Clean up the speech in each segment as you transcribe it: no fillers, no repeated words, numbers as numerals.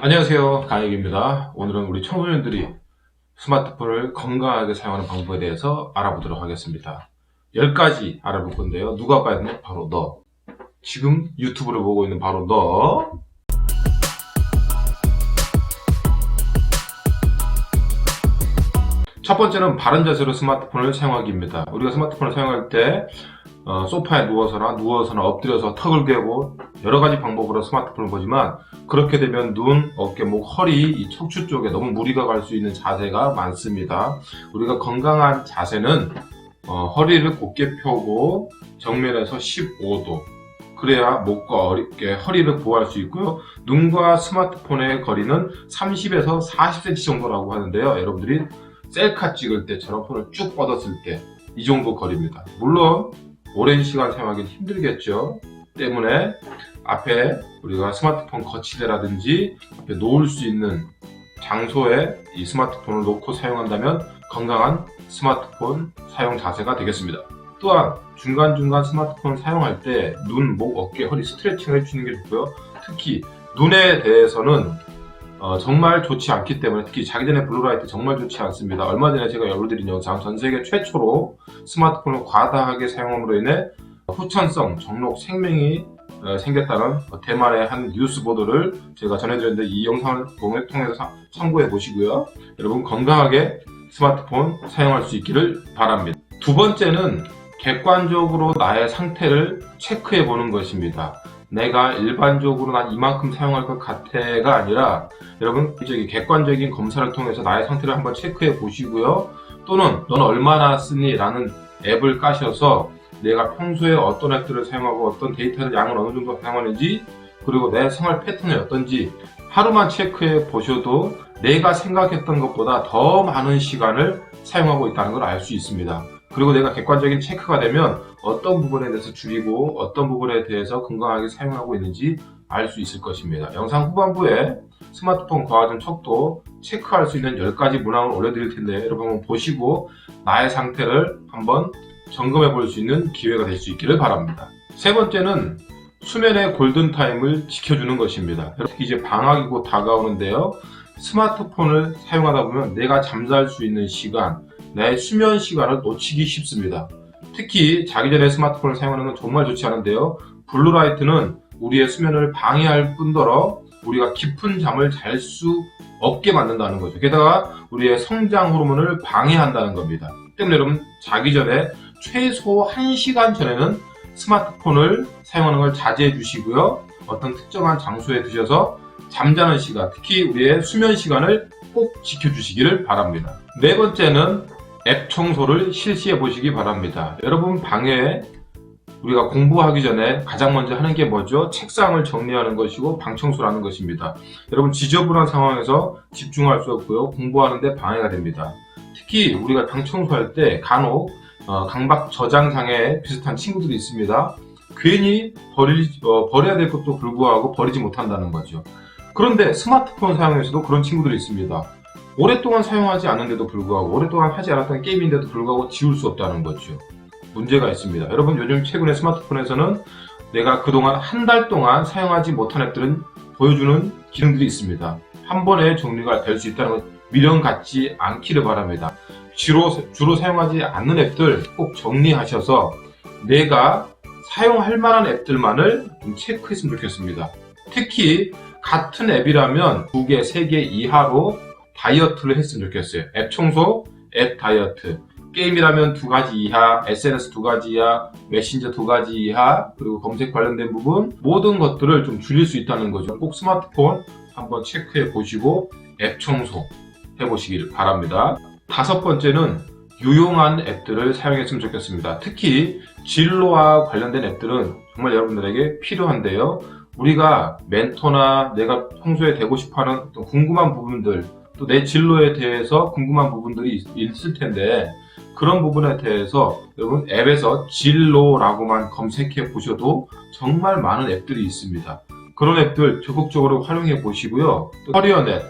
안녕하세요, 강익입니다. 오늘은 우리 청소년들이 스마트폰을 건강하게 사용하는 방법에 대해서 알아보도록 하겠습니다. 10가지 알아볼 건데요. 누가 봐야 되나? 바로 너. 지금 유튜브를 보고 있는 바로 너. 첫 번째는 바른 자세로 스마트폰을 사용하기입니다. 우리가 스마트폰을 사용할 때 소파에 누워서나 엎드려서 턱을 괴고 여러 가지 방법으로 스마트폰을 보지만, 그렇게 되면 눈, 어깨, 목, 허리, 이 척추 쪽에 너무 무리가 갈 수 있는 자세가 많습니다. 우리가 건강한 자세는 허리를 곧게 펴고 정면에서 15도, 그래야 목과 어깨, 허리를 보호할 수 있고요. 눈과 스마트폰의 거리는 30에서 40cm 정도라고 하는데요. 여러분들이 셀카 찍을 때처럼 폰을 쭉 뻗었을 때 이 정도 거리입니다. 물론 오랜 시간 사용하기는 힘들겠죠. 때문에 앞에 우리가 스마트폰 거치대라든지 앞에 놓을 수 있는 장소에 이 스마트폰을 놓고 사용한다면 건강한 스마트폰 사용 자세가 되겠습니다. 또한 중간중간 스마트폰 사용할 때 눈, 목, 어깨, 허리 스트레칭을 해주는 게 좋고요. 특히 눈에 대해서는 정말 좋지 않기 때문에, 특히 자기 전에 블루라이트 정말 좋지 않습니다. 얼마 전에 제가 올려드린 영상, 전세계 최초로 스마트폰을 과다하게 사용함으로 인해 후천성 정록 생명이 생겼다는 대만의 한 뉴스 보도를 제가 전해드렸는데, 이 영상을 통해서 참고해 보시고요. 여러분 건강하게 스마트폰 사용할 수 있기를 바랍니다. 두 번째는 객관적으로 나의 상태를 체크해 보는 것입니다. 내가 일반적으로 난 이만큼 사용할 것 같아가 아니라, 여러분 객관적인 검사를 통해서 나의 상태를 한번 체크해 보시고요. 또는 너는 얼마나 쓰니? 라는 앱을 까셔서 내가 평소에 어떤 앱들을 사용하고 어떤 데이터를 양을 어느 정도 사용하는지, 그리고 내 생활 패턴이 어떤지 하루만 체크해 보셔도 내가 생각했던 것보다 더 많은 시간을 사용하고 있다는 걸 알 수 있습니다. 그리고 내가 객관적인 체크가 되면 어떤 부분에 대해서 줄이고 어떤 부분에 대해서 건강하게 사용하고 있는지 알 수 있을 것입니다. 영상 후반부에 스마트폰 과하던 척도 체크할 수 있는 10가지 문항을 올려드릴 텐데, 여러분 보시고 나의 상태를 한번 점검해 볼 수 있는 기회가 될 수 있기를 바랍니다. 세 번째는 수면의 골든타임을 지켜주는 것입니다. 특히 이제 방학이 곧 다가오는데요. 스마트폰을 사용하다 보면 내가 잠잘 수 있는 시간, 내 수면 시간을 놓치기 쉽습니다. 특히 자기 전에 스마트폰을 사용하는 건 정말 좋지 않은데요. 블루라이트는 우리의 수면을 방해할 뿐더러 우리가 깊은 잠을 잘 수 없게 만든다는 거죠. 게다가 우리의 성장 호르몬을 방해한다는 겁니다. 때문에 여러분 자기 전에 최소 1시간 전에는 스마트폰을 사용하는 걸 자제해 주시고요. 어떤 특정한 장소에 두셔서 잠자는 시간, 특히 우리의 수면 시간을 꼭 지켜주시기를 바랍니다. 네 번째는 앱 청소를 실시해 보시기 바랍니다. 여러분 방에 우리가 공부하기 전에 가장 먼저 하는 게 뭐죠? 책상을 정리하는 것이고 방 청소를 하는 것입니다. 여러분 지저분한 상황에서 집중할 수 없고요. 공부하는데 방해가 됩니다. 특히 우리가 방 청소할 때 간혹 강박 저장장애 비슷한 친구들이 있습니다. 괜히 버려야 될 것도 불구하고 버리지 못한다는 거죠. 그런데 스마트폰 사용에서도 그런 친구들이 있습니다. 오랫동안 사용하지 않는데도 불구하고, 오랫동안 하지 않았던 게임인데도 불구하고 지울 수 없다는 거죠. 문제가 있습니다. 여러분 요즘 최근에 스마트폰에서는 내가 그동안 한 달 동안 사용하지 못한 앱들은 보여주는 기능들이 있습니다. 한 번에 정리가 될 수 있다는 것 미련 갖지 않기를 바랍니다. 주로 사용하지 않는 앱들 꼭 정리하셔서 내가 사용할 만한 앱들만을 좀 체크했으면 좋겠습니다. 특히 같은 앱이라면 2개, 3개 이하로 다이어트를 했으면 좋겠어요. 앱 청소, 앱 다이어트. 게임이라면 2가지 이하, SNS 2가지 이하, 메신저 2가지 이하, 그리고 검색 관련된 부분, 모든 것들을 좀 줄일 수 있다는 거죠. 꼭 스마트폰 한번 체크해 보시고 앱 청소 해 보시길 바랍니다. 다섯 번째는 유용한 앱들을 사용했으면 좋겠습니다. 특히 진로와 관련된 앱들은 정말 여러분들에게 필요한데요. 우리가 멘토나 내가 평소에 되고 싶어하는 어떤 궁금한 부분들, 또 내 진로에 대해서 궁금한 부분들이 있을 텐데, 그런 부분에 대해서 여러분 앱에서 진로라고만 검색해 보셔도 정말 많은 앱들이 있습니다. 그런 앱들 적극적으로 활용해 보시고요. 또 커리어넷,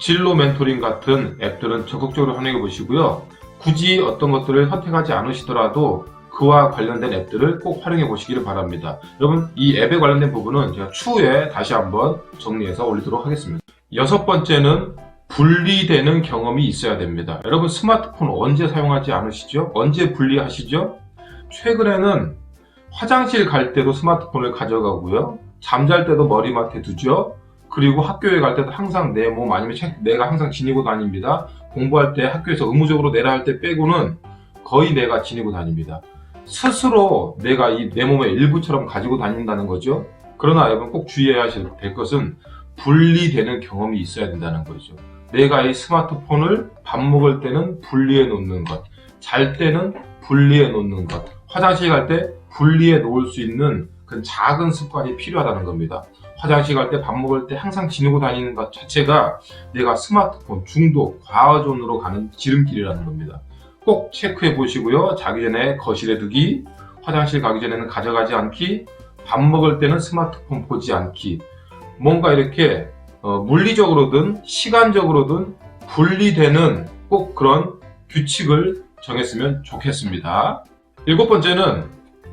진로 멘토링 같은 앱들은 적극적으로 활용해 보시고요. 굳이 어떤 것들을 선택하지 않으시더라도 그와 관련된 앱들을 꼭 활용해 보시기를 바랍니다. 여러분 이 앱에 관련된 부분은 제가 추후에 다시 한번 정리해서 올리도록 하겠습니다. 여섯 번째는 분리되는 경험이 있어야 됩니다. 여러분 스마트폰 언제 사용하지 않으시죠? 언제 분리하시죠? 최근에는 화장실 갈 때도 스마트폰을 가져가고요. 잠잘 때도 머리맡에 두죠. 그리고 학교에 갈 때도 항상 내 몸 아니면 내가 항상 지니고 다닙니다. 공부할 때 학교에서 의무적으로 내라 할 때 빼고는 거의 내가 지니고 다닙니다. 스스로 내가 내 몸의 일부처럼 가지고 다닌다는 거죠. 그러나 여러분 꼭 주의해야 될 것은 분리되는 경험이 있어야 된다는 거죠. 내가 이 스마트폰을 밥 먹을 때는 분리해 놓는 것, 잘 때는 분리해 놓는 것, 화장실 갈 때 분리해 놓을 수 있는 그런 작은 습관이 필요하다는 겁니다. 화장실 갈 때, 밥 먹을 때 항상 지니고 다니는 것 자체가 내가 스마트폰 중독, 과의존으로 가는 지름길이라는 겁니다. 꼭 체크해 보시고요. 자기 전에 거실에 두기, 화장실 가기 전에는 가져가지 않기, 밥 먹을 때는 스마트폰 보지 않기. 뭔가 이렇게 물리적으로든 시간적으로든 분리되는 꼭 그런 규칙을 정했으면 좋겠습니다. 일곱 번째는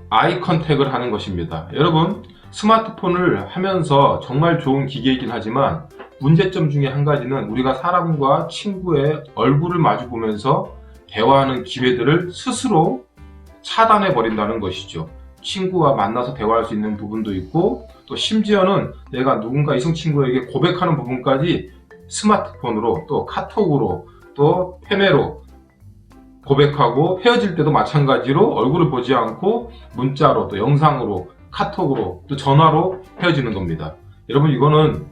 아이 컨택을 하는 것입니다. 여러분 스마트폰을 하면서 정말 좋은 기계이긴 하지만 문제점 중에 한 가지는 우리가 사람과 친구의 얼굴을 마주 보면서 대화하는 기회들을 스스로 차단해 버린다는 것이죠. 친구와 만나서 대화할 수 있는 부분도 있고 또 심지어는 내가 누군가 이성 친구에게 고백하는 부분까지 스마트폰으로 또 카톡으로 또 페메로 고백하고 헤어질 때도 마찬가지로 얼굴을 보지 않고 문자로 또 영상으로 카톡으로 또 전화로 헤어지는 겁니다. 여러분 이거는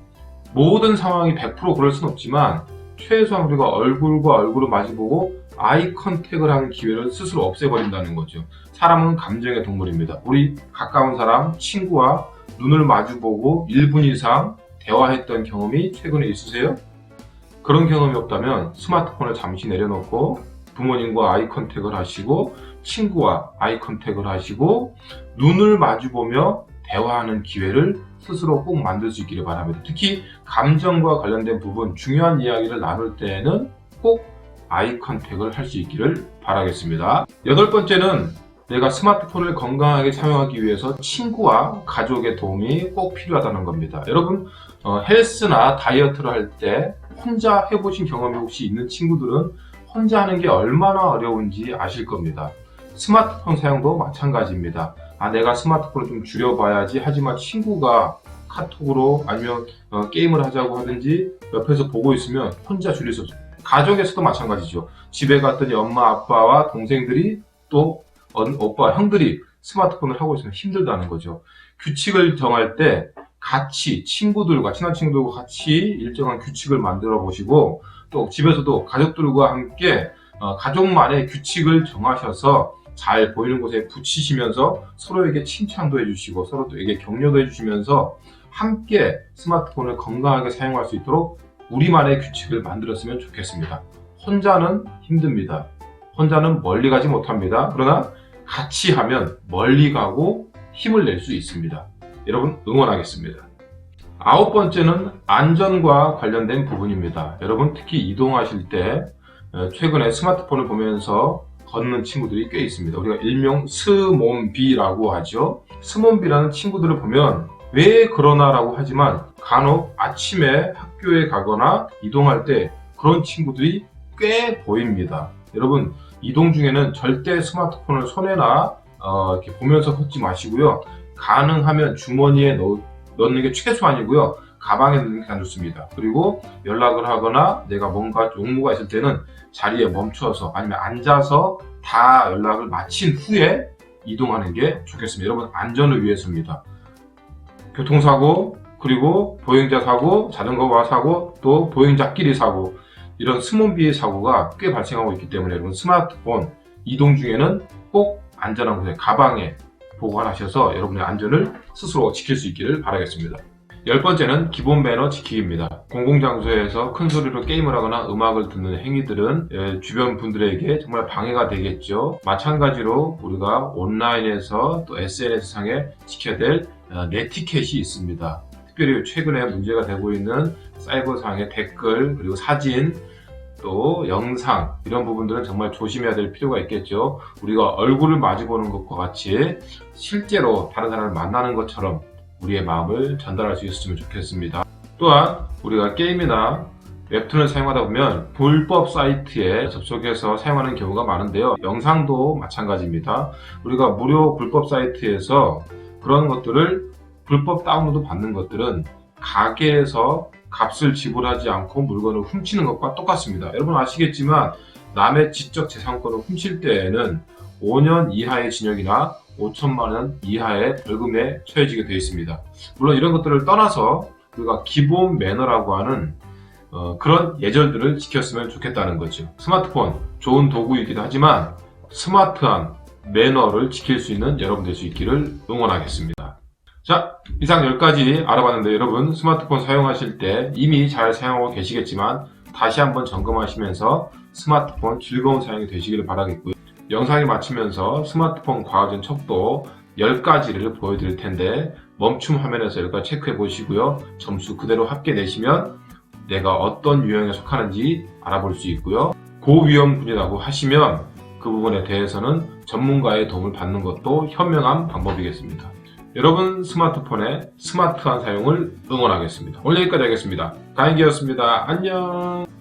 모든 상황이 100% 그럴 순 없지만 최소한 우리가 얼굴과 얼굴을 마주보고 아이 컨택을 하는 기회를 스스로 없애버린다는 거죠. 사람은 감정의 동물입니다. 우리 가까운 사람, 친구와 눈을 마주보고 1분 이상 대화했던 경험이 최근에 있으세요? 그런 경험이 없다면 스마트폰을 잠시 내려놓고 부모님과 아이 컨택을 하시고 친구와 아이 컨택을 하시고 눈을 마주보며 대화하는 기회를 스스로 꼭 만들 수 있기를 바랍니다. 특히 감정과 관련된 부분, 중요한 이야기를 나눌 때에는 꼭 아이 컨택을 할 수 있기를 바라겠습니다. 여덟 번째는 내가 스마트폰을 건강하게 사용하기 위해서 친구와 가족의 도움이 꼭 필요하다는 겁니다. 여러분 헬스나 다이어트를 할 때 혼자 해보신 경험이 혹시 있는 친구들은 혼자 하는 게 얼마나 어려운지 아실 겁니다. 스마트폰 사용도 마찬가지입니다. 내가 스마트폰을 좀 줄여봐야지 하지만 친구가 카톡으로 아니면 게임을 하자고 하든지 옆에서 보고 있으면 혼자 줄일 수 없어요. 가족에서도 마찬가지죠. 집에 갔더니 엄마 아빠와 동생들이 또 오빠 형들이 스마트폰을 하고 있으면 힘들다는 거죠. 규칙을 정할 때 같이 친구들과 친한 친구들과 같이 일정한 규칙을 만들어 보시고 또 집에서도 가족들과 함께 가족만의 규칙을 정하셔서 잘 보이는 곳에 붙이시면서 서로에게 칭찬도 해주시고 서로에게 격려도 해주시면서 함께 스마트폰을 건강하게 사용할 수 있도록 우리만의 규칙을 만들었으면 좋겠습니다. 혼자는 힘듭니다. 혼자는 멀리 가지 못합니다. 그러나 같이 하면 멀리 가고 힘을 낼 수 있습니다. 여러분 응원하겠습니다. 아홉 번째는 안전과 관련된 부분입니다. 여러분 특히 이동하실 때 최근에 스마트폰을 보면서 걷는 친구들이 꽤 있습니다. 우리가 일명 스몬비라고 하죠. 스몬비라는 친구들을 보면 왜 그러나라고 하지만 간혹 아침에 학교에 가거나 이동할 때 그런 친구들이 꽤 보입니다. 여러분 이동 중에는 절대 스마트폰을 손에나 이렇게 보면서 걷지 마시고요. 가능하면 주머니에 넣는 게 최소한이고요. 가방에 넣는 게 안 좋습니다. 그리고 연락을 하거나 내가 뭔가 용무가 있을 때는 자리에 멈춰서 아니면 앉아서 다 연락을 마친 후에 이동하는 게 좋겠습니다. 여러분 안전을 위해서입니다. 교통사고, 그리고 보행자 사고, 자전거와 사고, 또 보행자끼리 사고 이런 스몬비의 사고가 꽤 발생하고 있기 때문에 여러분 스마트폰 이동 중에는 꼭 안전한 곳에 가방에 보관하셔서 여러분의 안전을 스스로 지킬 수 있기를 바라겠습니다. 열 번째는 기본 매너 지키기입니다. 공공장소에서 큰 소리로 게임을 하거나 음악을 듣는 행위들은 주변 분들에게 정말 방해가 되겠죠. 마찬가지로 우리가 온라인에서 또 SNS상에 지켜야 될 네티켓이 있습니다. 특별히 최근에 문제가 되고 있는 사이버상의 댓글 그리고 사진 또 영상 이런 부분들은 정말 조심해야 될 필요가 있겠죠. 우리가 얼굴을 마주보는 것과 같이 실제로 다른 사람을 만나는 것처럼 우리의 마음을 전달할 수 있었으면 좋겠습니다. 또한 우리가 게임이나 웹툰을 사용하다 보면 불법 사이트에 접속해서 사용하는 경우가 많은데요. 영상도 마찬가지입니다. 우리가 무료 불법 사이트에서 그런 것들을 불법 다운로드 받는 것들은 가게에서 값을 지불하지 않고 물건을 훔치는 것과 똑같습니다. 여러분 아시겠지만 남의 지적 재산권을 훔칠 때에는 5년 이하의 징역이나 5천만 원 이하의 벌금에 처해지게 되어 있습니다. 물론 이런 것들을 떠나서 우리가 기본 매너라고 하는 그런 예절들을 지켰으면 좋겠다는 거죠. 스마트폰 좋은 도구이기도 하지만 스마트한 매너를 지킬 수 있는 여러분 될 수 있기를 응원하겠습니다. 자, 이상 10가지 알아봤는데 여러분 스마트폰 사용하실 때 이미 잘 사용하고 계시겠지만 다시 한번 점검하시면서 스마트폰 즐거운 사용이 되시기를 바라겠고요. 영상을 마치면서 스마트폰 과학적 척도 10가지를 보여드릴 텐데 멈춤 화면에서 10가지 체크해 보시고요. 점수 그대로 합계 내시면 내가 어떤 유형에 속하는지 알아볼 수 있고요. 고위험군이라고 하시면 그 부분에 대해서는 전문가의 도움을 받는 것도 현명한 방법이겠습니다. 여러분 스마트폰의 스마트한 사용을 응원하겠습니다. 오늘 여기까지 하겠습니다. 가인기였습니다. 안녕.